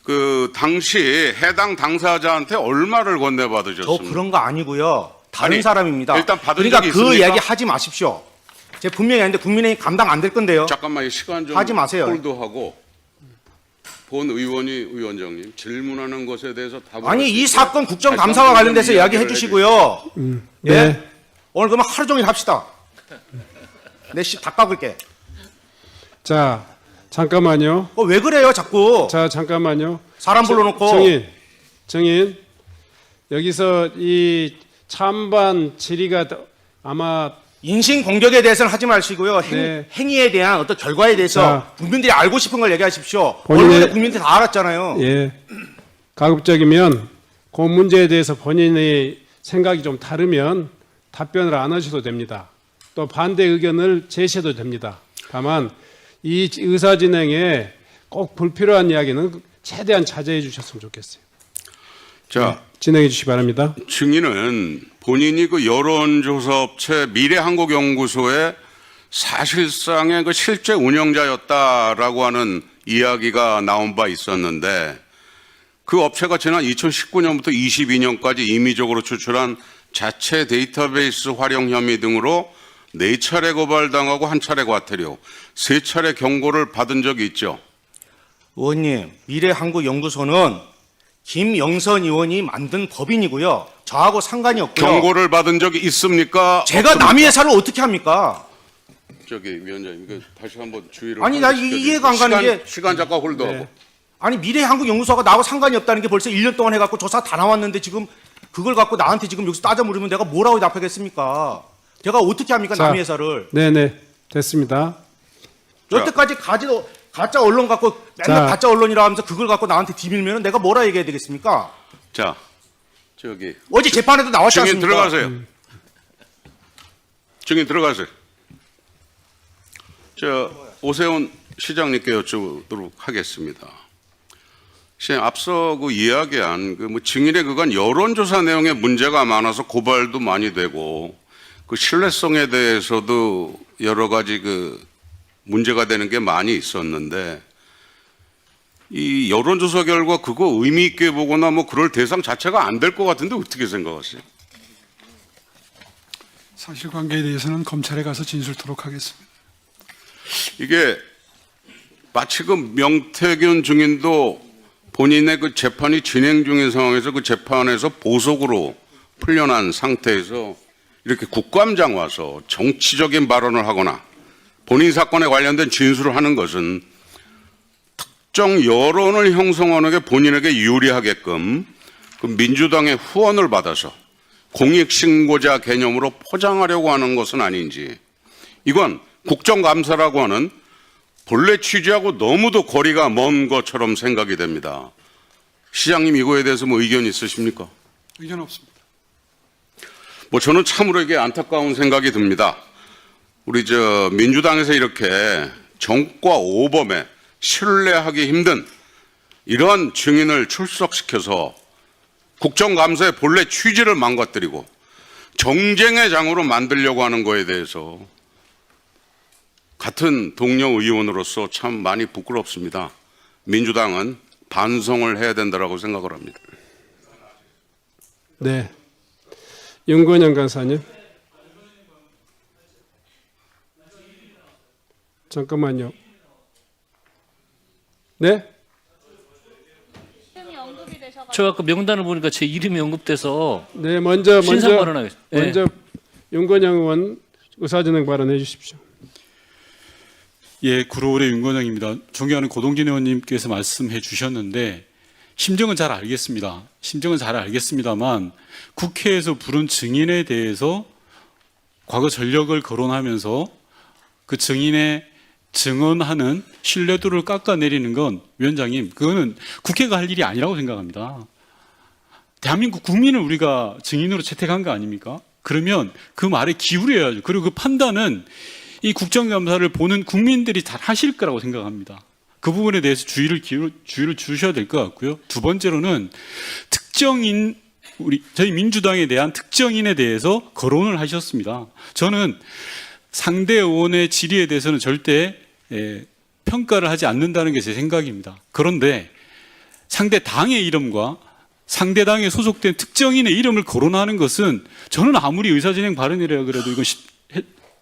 그 당시 해당 당사자한테 얼마를 건네받으셨습니까? 저 그런 거 아니고요. 다른 아니, 사람입니다. 일단 받은 그러니까 적이 그 있습니까? 이야기 하지 마십시오. 제가 분명히 했는데 국민의힘 감당 안 될 건데요. 잠깐만 시간 좀 하지 마세요. 홀드하고 본 위원장님 질문하는 것에 대해서 답을 아니 할수 이 있도록 사건 국정감사와 다시 한번 관련돼서 좀 이야기해 이야기를 주시고요. 예? 네. 오늘 그러면 하루 종일 합시다. 내 씨 다 깎을게. 자, 잠깐만요. 왜 그래요 자꾸. 자, 잠깐만요. 사람 불러놓고. 정인. 여기서 이 찬반 질의가 아마 인신 공격에 대해서는 하지 마시고요. 네. 행위에 대한 어떤 결과에 대해서 자. 국민들이 알고 싶은 걸 얘기하십시오. 본인의- 언론에 국민들이 다 알았잖아요. 예. 가급적이면 그 문제에 대해서 본인의 생각이 좀 다르면 답변을 안 하셔도 됩니다. 또 반대 의견을 제시해도 됩니다. 다만 이 의사 진행에 꼭 불필요한 이야기는 최대한 자제해 주셨으면 좋겠어요. 자, 진행해 주시기 바랍니다. 증인은 본인이 그 여론조사업체 미래한국연구소에 사실상의 그 실제 운영자였다라고 하는 이야기가 나온 바 있었는데 그 업체가 지난 2019년부터 22년까지 임의적으로 추출한 자체 데이터베이스 활용 혐의 등으로 4차례 고발당하고 1차례 과태료, 3차례 경고를 받은 적이 있죠. 의원님, 미래한국연구소는 김영선 의원이 만든 법인이고요. 저하고 상관이 없고요. 경고를 받은 적이 있습니까? 제가 없습니까? 남의 회사를 어떻게 합니까? 저기 위원장님, 이거 다시 한번 주의를. 아니, 나 이해가 안 가는 게- 시간 잠깐 홀드하고. 네. 아니, 미래한국연구소가 나하고 상관이 없다는 게 벌써 1년 동안 해갖고 조사 다 나왔는데 지금 그걸 갖고 나한테 지금 여기서 따져 물으면 내가 뭐라고 답하겠습니까? 제가 어떻게 합니까, 자, 남의 회사를? 네네, 됐습니다. 여태까지 가짜 언론 갖고 맨날 자. 가짜 언론이라 하면서 그걸 갖고 나한테 뒤밀면 내가 뭐라 얘기해야 되겠습니까? 자, 저기 어제 재판에도 나왔지 증인 않습니까? 들어가세요. 증인 들어가세요. 저 오세훈 시장님께 여쭤보도록 하겠습니다. 시장 앞서 그 이야기한 그 뭐 증인의 그간 여론조사 내용에 문제가 많아서 고발도 많이 되고 그 신뢰성에 대해서도 여러 가지 그 문제가 되는 게 많이 있었는데 이 여론조사 결과 그거 의미 있게 보거나 뭐 그럴 대상 자체가 안 될 것 같은데 어떻게 생각하세요? 사실관계에 대해서는 검찰에 가서 진술토록 하겠습니다. 이게 마치 그 명태균 증인도 본인의 그 재판이 진행 중인 상황에서 그 재판에서 보석으로 풀려난 상태에서 이렇게 국감장 와서 정치적인 발언을 하거나 본인 사건에 관련된 진술을 하는 것은 특정 여론을 형성하는 게 본인에게 유리하게끔 그 민주당의 후원을 받아서 공익신고자 개념으로 포장하려고 하는 것은 아닌지, 이건 국정감사라고 하는 본래 취지하고 너무도 거리가 먼 것처럼 생각이 됩니다. 시장님 이거에 대해서 뭐 의견 있으십니까? 의견 없습니다. 뭐 저는 참으로 이게 안타까운 생각이 듭니다. 우리 저 민주당에서 이렇게 정과 오범에 신뢰하기 힘든 이러한 증인을 출석시켜서 국정감사의 본래 취지를 망가뜨리고 정쟁의 장으로 만들려고 하는 거에 대해서 같은 동료 의원으로서 참 많이 부끄럽습니다. 민주당은 반성을 해야 된다고 생각을 합니다. 네. 윤건영 간사님. 잠깐만요. 네? 저 아까 명단을 보니까 제 이름이 언급돼서 네, 먼저 신상 발언하겠습니다. 네. 먼저 윤건영 의원 의사진행 발언해 주십시오. 예, 구로울의 윤건영입니다. 존경하는 고동진 의원님께서 말씀해 주셨는데 심정은 잘 알겠습니다. 심정은 잘 알겠습니다만 국회에서 부른 증인에 대해서 과거 전력을 거론하면서 그 증인의 증언하는 신뢰도를 깎아내리는 건 위원장님, 그거는 국회가 할 일이 아니라고 생각합니다. 대한민국 국민을 우리가 증인으로 채택한 거 아닙니까? 그러면 그 말에 기울여야죠. 그리고 그 판단은 이 국정감사를 보는 국민들이 잘 하실 거라고 생각합니다. 그 부분에 대해서 주의를 주셔야 될 것 같고요. 두 번째로는 특정인, 저희 민주당에 대한 특정인에 대해서 거론을 하셨습니다. 저는 상대 의원의 질의에 대해서는 절대 평가를 하지 않는다는 게 제 생각입니다. 그런데 상대 당의 이름과 상대 당에 소속된 특정인의 이름을 거론하는 것은 저는 아무리 의사진행 발언이라 그래도 이건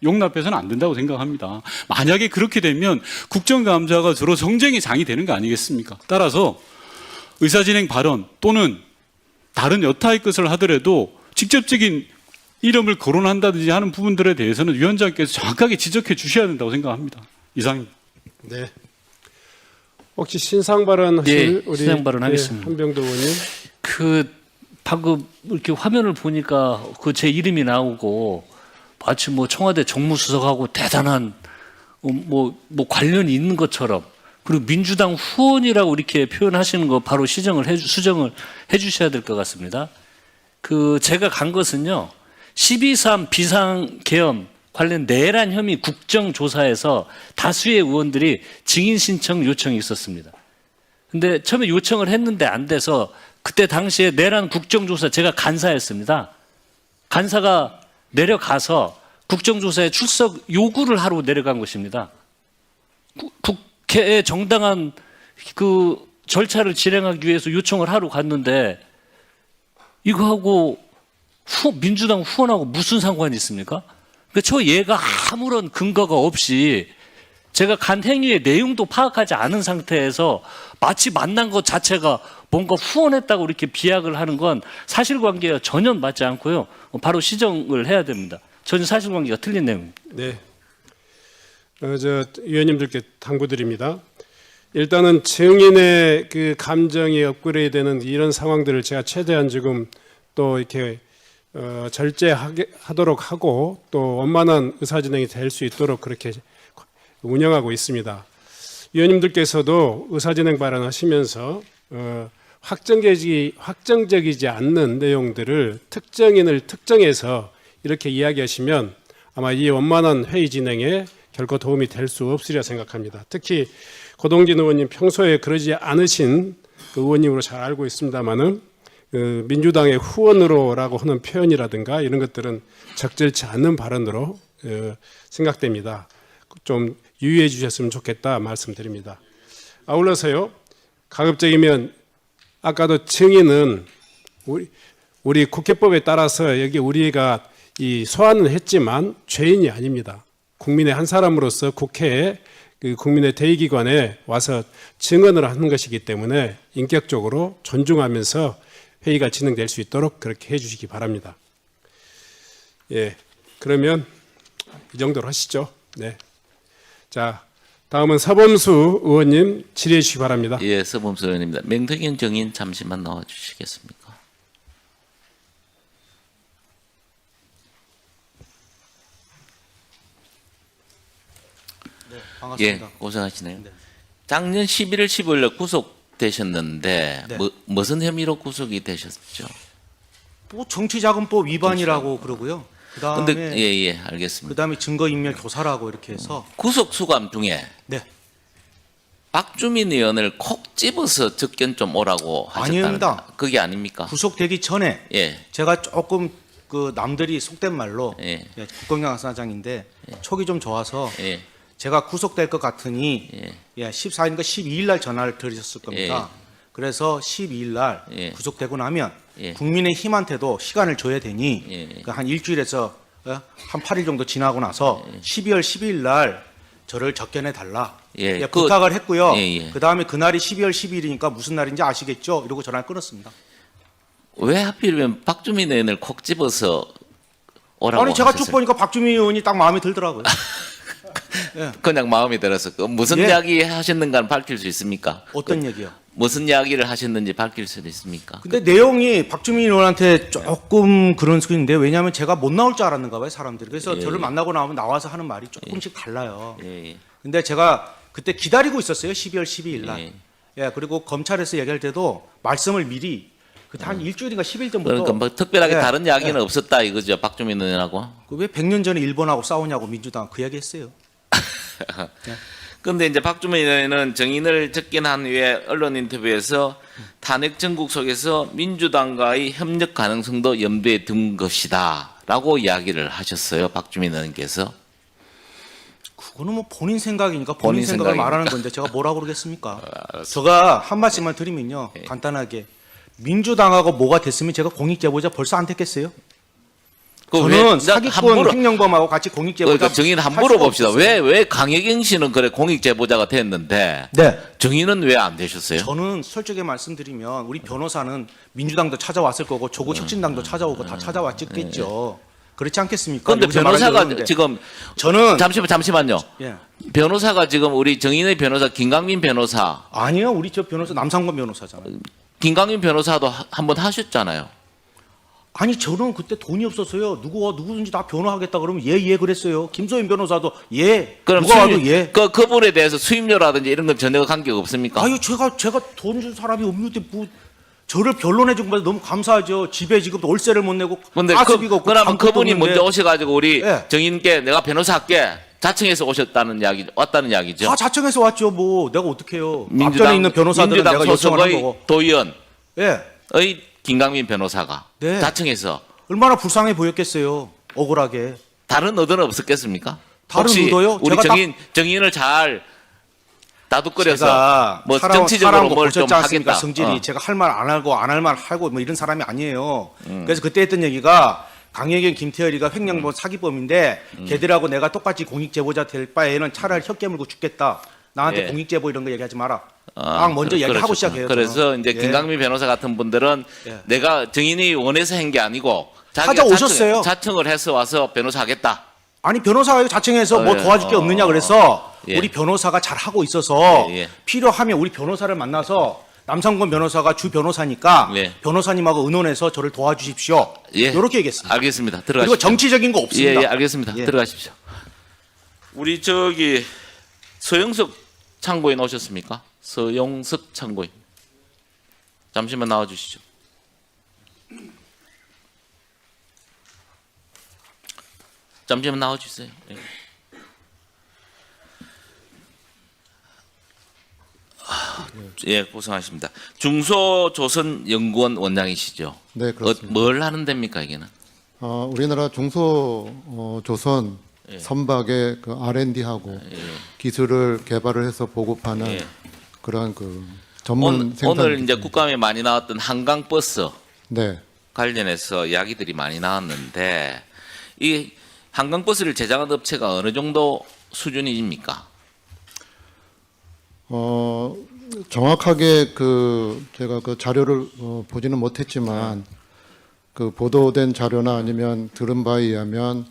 용납해서는 안 된다고 생각합니다. 만약에 그렇게 되면 국정감사가 주로 정쟁의 장이 되는 거 아니겠습니까? 따라서 의사진행 발언 또는 다른 여타의 것을 하더라도 직접적인 이름을 거론한다든지 하는 부분들에 대해서는 위원장께서 정확하게 지적해 주셔야 된다고 생각합니다. 이상입니다. 네. 혹시 신상 발언하실 네, 우리 신상 발언하겠습니다. 한병도 의원님. 그 방금 이렇게 화면을 보니까 그 제 이름이 나오고 마치 뭐 청와대 정무수석하고 대단한 뭐 관련이 있는 것처럼, 그리고 민주당 후원이라고 이렇게 표현하시는 거 바로 수정을 해주셔야 될 것 같습니다. 그 제가 간 것은요 12.3 비상계엄 관련 내란 혐의 국정조사에서 다수의 의원들이 증인 신청 요청이 있었습니다. 근데 처음에 요청을 했는데 안 돼서 그때 당시에 내란 국정조사 제가 간사였습니다. 간사가 내려가서 국정조사에 출석 요구를 하러 내려간 것입니다. 국회에 정당한 그 절차를 진행하기 위해서 요청을 하러 갔는데 이거하고 민주당 후원하고 무슨 상관이 있습니까? 그러니까 저 얘가 아무런 근거가 없이 제가 간 행위의 내용도 파악하지 않은 상태에서 마치 만난 것 자체가 뭔가 후원했다고 이렇게 비약을 하는 건 사실관계와 전혀 맞지 않고요. 바로 시정을 해야 됩니다. 전혀 사실관계가 틀린 내용입니다. 네. 저 위원님들께 당부드립니다. 일단은 증인의 그 감정이 업그레이드되는 이런 상황들을 제가 최대한 지금 또 이렇게 절제하도록 하고 또 원만한 의사진행이 될 수 있도록 그렇게 운영하고 있습니다. 위원님들께서도 의사진행 발언하시면서 확정적이지 않는 내용들을 특정인을 특정해서 이렇게 이야기하시면 아마 이 원만한 회의 진행에 결코 도움이 될 수 없으리라 생각합니다. 특히 고동진 의원님 평소에 그러지 않으신 그 의원님으로 잘 알고 있습니다마는 그 민주당의 후원으로라고 하는 표현이라든가 이런 것들은 적절치 않는 발언으로 생각됩니다. 좀 유의해 주셨으면 좋겠다 말씀드립니다. 아울러서요, 가급적이면 아까도 증인은 우리 국회법에 따라서 여기 우리가 이 소환을 했지만 죄인이 아닙니다. 국민의 한 사람으로서 국회에 그 국민의 대의기관에 와서 증언을 하는 것이기 때문에 인격적으로 존중하면서 회의가 진행될 수 있도록 그렇게 해주시기 바랍니다. 예, 그러면 이 정도로 하시죠. 네. 자, 다음은 서범수 의원님 질의해 주시기 바랍니다. 예, 서범수 의원입니다. 명태균 정인 잠시만 나와 주시겠습니까? 네, 예, 반갑습니다. 고생하시네요. 네. 작년 11월 15일에 구속되셨는데 네. 무슨 혐의로 구속이 되셨죠? 뭐 정치자금법 위반이라고 그러고요. 근데 그다음에 예, 알겠습니다. 그다음에 증거인멸 교사라고 이렇게 해서 구속 수감 중에 네. 박주민 의원을 콕 집어서 접견 좀 오라고 하셨다는 아닙니다. 그게 아닙니까? 구속되기 전에 예. 제가 조금 그 남들이 속된 말로 예. 국정감사장인데 촉이 좀 좋아서 예. 제가 구속될 것 같으니 예. 14일인가 12일 날 전화를 드렸을 겁니다. 그래서 12일 날 예. 구속되고 나면 예. 국민의힘한테도 시간을 줘야 되니 예. 그한 일주일에서 한 8일 정도 지나고 나서 12월 12일 날 저를 접견해 달라 예. 부탁을 했고요. 예. 그다음에 그날이 12월 12일이니까 무슨 날인지 아시겠죠? 이러고 전화를 끊었습니다. 왜 하필이면 박주민 의원을 콕 집어서 오라고 아니 제가 쭉 하셨어요? 보니까 박주민 의원이 딱 마음에 들더라고요. 그냥 마음에 들어서 무슨 예. 이야기 하셨는가는 밝힐 수 있습니까? 어떤 얘기요? 무슨 이야기를 하셨는지 밝힐 수 있습니까? 근데 내용이 박주민 의원한테 조금 그런 소리인데 왜냐하면 제가 못 나올 줄 알았는가 봐요 사람들이. 그래서 예. 저를 만나고 나오면 나와서 하는 말이 조금씩 달라요. 예. 근데 제가 그때 기다리고 있었어요. 12월 12일 날. 예. 예, 그리고 검찰에서 얘기할 때도 말씀을 미리 그때 한 일주일인가 10일 전부터 그러니까 뭐 특별하게 예, 다른 이야기는 없었다 이거죠, 박주민 의원하고. 왜 100년 전에 일본하고 싸우냐고 민주당 그 이야기 했어요. 그런데 이제 박주민 의원은 정인을 접견한 후에 언론 인터뷰에서 탄핵 정국 속에서 민주당과의 협력 가능성도 염두에 둔 것이다라고 이야기를 하셨어요, 박주민 의원께서. 그거는 뭐 본인 생각이니까 본인 본인 생각을 생각이니까. 말하는 건데 제가 뭐라고 그러겠습니까? 제가 한 말씀만 드리면요. 간단하게 민주당하고 뭐가 됐으면 제가 공익제보자 벌써 안 됐겠어요? 저는 사기꾼 횡령범하고 같이 공익제보자 그러니까 정인 한 할 물어봅시다. 수가 없었어요. 왜 강혜경 씨는 그래 공익 제보자가 됐는데 네. 정인은 왜 안 되셨어요? 저는 솔직히 말씀드리면 우리 변호사는 민주당도 찾아왔을 거고 조국 혁신당도 찾아오고 다 찾아왔겠죠. 그렇지 않겠습니까? 그런데 여기서 말하는 변호사가 건데. 지금 저는 잠시만요. 예. 변호사가 지금 우리 정인의 변호사 김강민 변호사, 아니요. 우리 저 변호사 남상권 변호사잖아요. 김강민 변호사도 한번 하셨잖아요. 아니 저는 그때 돈이 없었어요. 누구든지 다 변호하겠다 그러면 예 그랬어요. 김소연 변호사도 예. 그럼 누가 와도 예. 그분에 대해서 수임료라든지 이런 건 전혀 관계가 없습니까? 아유 제가 돈 준 사람이 없는데 뭐 저를 변론해 준 것에 너무 감사하죠. 집에 지금 월세를 못 내고 근데 가스비가 없고 그러면 아무것도 그분이 없는데 먼저 오셔가지고 우리 예. 정인께 내가 변호사 할게 자청해서 왔다는 이야기죠. 다 자청해서 왔죠. 뭐 내가 어떻게 해요. 앞전에 민주당 있는 변호사들은 민주당 내가 요청을 한 소속의 거고. 도의원의 예. 김강민 변호사가 네. 자청해서 얼마나 불쌍해 보였겠어요. 억울하게. 다른 의도는 없었겠습니까? 다른 혹시 의도요? 우리 제가 딱- 정인을 잘 다독거려서 제가 뭐 살아온 정치적으로 거 뭘 좀 보셨지 않습니까? 하겠다. 성질이 제가 할 말 안 하고 안 할 말 하고 뭐 이런 사람이 아니에요. 그래서 그때 했던 얘기가 강혜경, 김태열이가 횡령범 사기범인데 걔들하고 내가 똑같이 공익제보자 될 바에는 차라리 혀 깨물고 죽겠다. 나한테 예. 공익제보 이런 거 얘기하지 마라. 막 먼저 얘기하고 그렇죠. 시작해요. 그래서 저는. 이제 예. 김강민 변호사 같은 분들은 예. 내가 정인이 원해서 한 게 아니고 자기가 찾아오셨어요. 자청을 해서 와서 변호사 하겠다. 아니 변호사가 자청해서 뭐 예. 도와줄 게 없느냐 그래서 예. 우리 변호사가 잘 하고 있어서 예, 예. 필요하면 우리 변호사를 만나서 남상권 변호사가 주 변호사니까 예. 변호사님하고 의논해서 저를 도와주십시오. 예. 이렇게 얘기했습니다. 알겠습니다. 들어가십시오. 그리고 정치적인 거 없습니다. 예, 예, 알겠습니다. 예. 들어가십시오. 우리 저기 서영석 참고인 오셨습니까? 서영석 참고인. 잠시만 나와 주시죠. 잠시만 나와 주세요. 예. 예, 고생하십니다. 중소조선연구원 원장이시죠? 네, 그렇습니다. 뭘 하는 데입니까, 이게는? 우리나라 중소조선 예. 선박의 그 R&D하고 기술을 개발을 해서 보급하는 예. 그런 그 전문 생산. 오늘 이제 국감에 많이 나왔던 한강버스 네, 관련해서 이야기들이 많이 나왔는데 이 한강버스를 제작한 업체가 어느 정도 수준입니까? 정확하게 제가 그 자료를 보지는 못했지만 그 보도된 자료나 아니면 들은 바에 의하면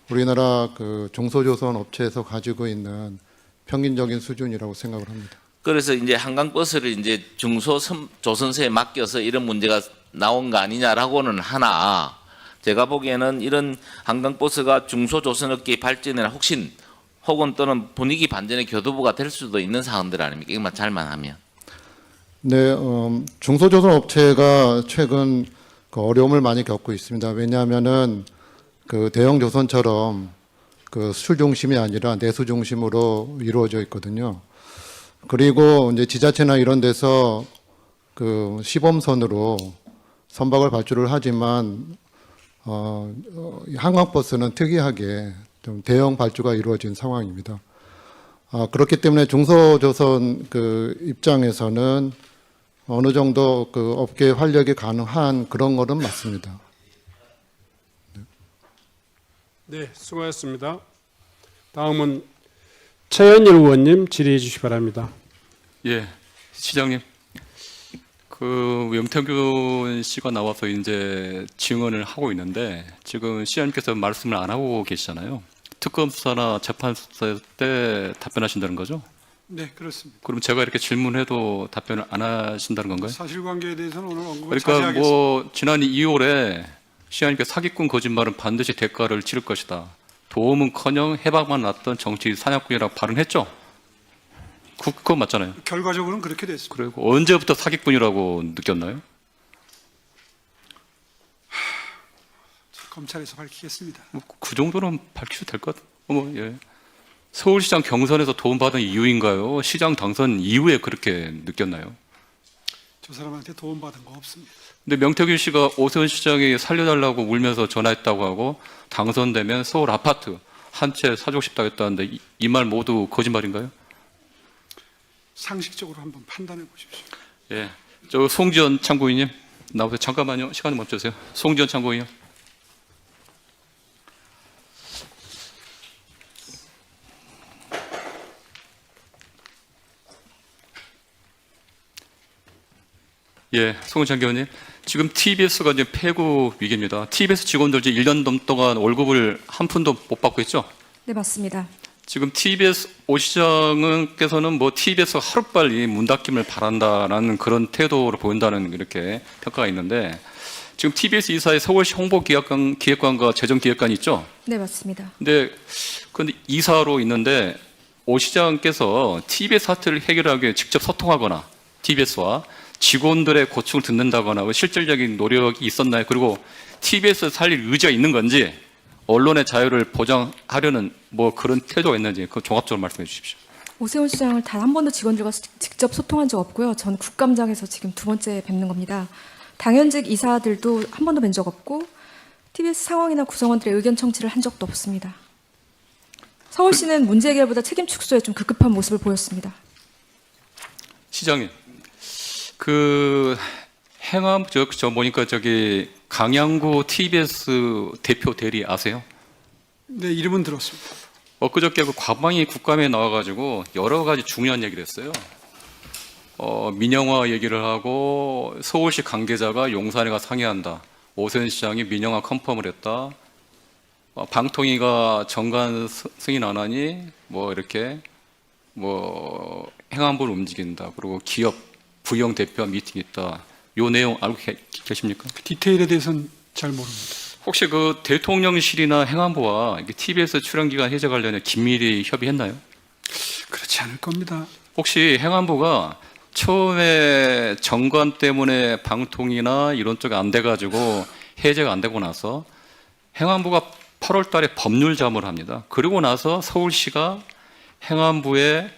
우리나라 그 중소조선 업체에서 가지고 있는 평균적인 수준이라고 생각을 합니다. 그래서 이제 한강버스를 이제 중소조선사에 맡겨서 이런 문제가 나온 거 아니냐라고는 하나 제가 보기에는 이런 한강버스가 중소조선업계의 발전이나 혹은 또는 분위기 반전의 교두보가 될 수도 있는 사항들 아닙니까? 이것만 잘만 하면. 네, 중소조선 업체가 최근 그 어려움을 많이 겪고 있습니다. 왜냐하면은 그 대형 조선처럼 그 수출 중심이 아니라 내수 중심으로 이루어져 있거든요. 그리고 이제 지자체나 이런 데서 그 시범선으로 선박을 발주를 하지만 한강버스는 특이하게 좀 대형 발주가 이루어진 상황입니다. 그렇기 때문에 중소조선 그 입장에서는 어느 정도 그 업계 활력이 가능한 그런 거는 맞습니다. 네, 수고하셨습니다. 다음은 최현일 의원님 질의해 주시기 바랍니다. 예, 시장님. 그 명태균 씨가 나와서 이제 증언을 하고 있는데 지금 시장님께서 말씀을 안 하고 계시잖아요. 특검 수사나 재판 수사 때 답변하신다는 거죠? 네, 그렇습니다. 그럼 제가 이렇게 질문해도 답변을 안 하신다는 건가요? 사실관계에 대해서는 오늘 언급을 그러니까 자제하겠습니다. 뭐 지난 2월에 시장님께서 사기꾼 거짓말은 반드시 대가를 치를 것이다. 도움은커녕 해방만 났던 정치 사냥꾼이라고 발언했죠. 그거 맞잖아요. 결과적으로는 그렇게 됐습니다. 그리고 언제부터 사기꾼이라고 느꼈나요? 검찰에서 밝히겠습니다. 뭐 그 정도는 밝히셔도 될 것 같아요. 예. 서울시장 경선에서 도움받은 이유인가요? 시장 당선 이후에 그렇게 느꼈나요? 저 사람한테 도움받은 거 없습니다. 근데 명태균 씨가 오세훈 시장이 살려달라고 울면서 전화했다고 하고 당선되면 서울 아파트 한 채 사주고 싶다고 했다는데 이 말 모두 거짓말인가요? 상식적으로 한번 판단해 보십시오. 예. 저 송지연 참고인님 나오세요. 잠깐만요. 시간 멈춰주세요. 송지연 참고인요. 예, 송은찬 의원님. 지금 TBS가 이제 폐구 위기입니다. TBS 직원들 이제 1년 넘동안 월급을 한 푼도 못 받고 있죠? 네, 맞습니다. 지금 TBS 오 시장께서는 뭐 TBS가 하루빨리 문 닫힘을 바란다라는 그런 태도를 보인다는 이렇게 평가가 있는데 지금 TBS 이사의 서울시 홍보기획관과 재정기획관이 있죠? 네, 맞습니다. 근데 이사로 있는데 오 시장께서 TBS 사태를 해결하기 위해 직접 소통하거나 TBS와 직원들의 고충을 듣는다거나 실질적인 노력이 있었나요? 그리고 TBS를 살릴 의지가 있는 건지 언론의 자유를 보장하려는 뭐 그런 태도가 있는지 그 종합적으로 말씀해 주십시오. 오세훈 시장을 단 한 번도 직원들과 직접 소통한 적 없고요. 전 국감장에서 지금 두 번째 뵙는 겁니다. 당연직 이사들도 한 번도 뵌 적 없고 TBS 상황이나 구성원들의 의견 청취를 한 적도 없습니다. 서울시는 문제 해결보다 책임 축소에 좀 급급한 모습을 보였습니다. 시장님, 그 행암 저 보니까 저기 강양구 TBS 대표 대리 아세요? 네, 이름은 들었습니다. 엊그저께 그 과방위 국감에 나와가지고 여러 가지 중요한 얘기를 했어요. 민영화 얘기를 하고 서울시 관계자가 용산에가 상의한다. 오세훈 시장이 민영화 컨펌을 했다. 방통위가 정관 승인 안 하니 뭐 이렇게 뭐 행안부를 움직인다. 그리고 기업 부영 대표와 미팅 있다. 요 내용 알고 계십니까? 디테일에 대해서는 잘 모릅니다. 혹시 그 대통령실이나 행안부와 TBS 출연 기간 해제 관련해 긴밀히 협의했나요? 그렇지 않을 겁니다. 혹시 행안부가 처음에 정관 때문에 방통이나 이런 쪽이 안 돼가지고 해제가 안 되고 나서 행안부가 8월 달에 법률 자문을 합니다. 그리고 나서 서울시가 행안부에